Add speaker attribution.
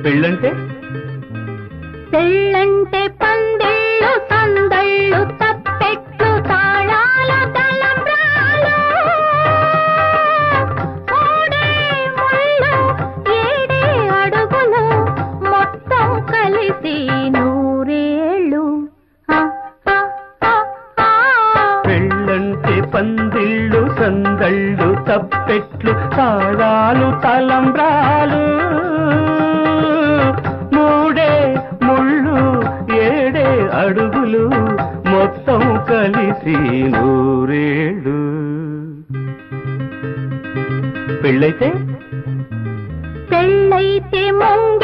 Speaker 1: పెళ్ళంటే
Speaker 2: పెళ్ళంటే పందిళ్ళు సందళ్ళు తప్పెట్లు తాళాల తలంబ్రాలు మూడే ముళ్ళు ఏడే అడుగులు మొత్తం కలిసి నూరేళ్ళు.
Speaker 1: పెళ్ళంటే పందిళ్ళు సందళ్ళు తప్పెట్లు తాళాలు తలంబ్రాలు మూడే ముళ్ళు ఏడే అడుగులు మొత్తం కలిసి నూరేళ్ళు.
Speaker 2: పెళ్ళైతే ముంగ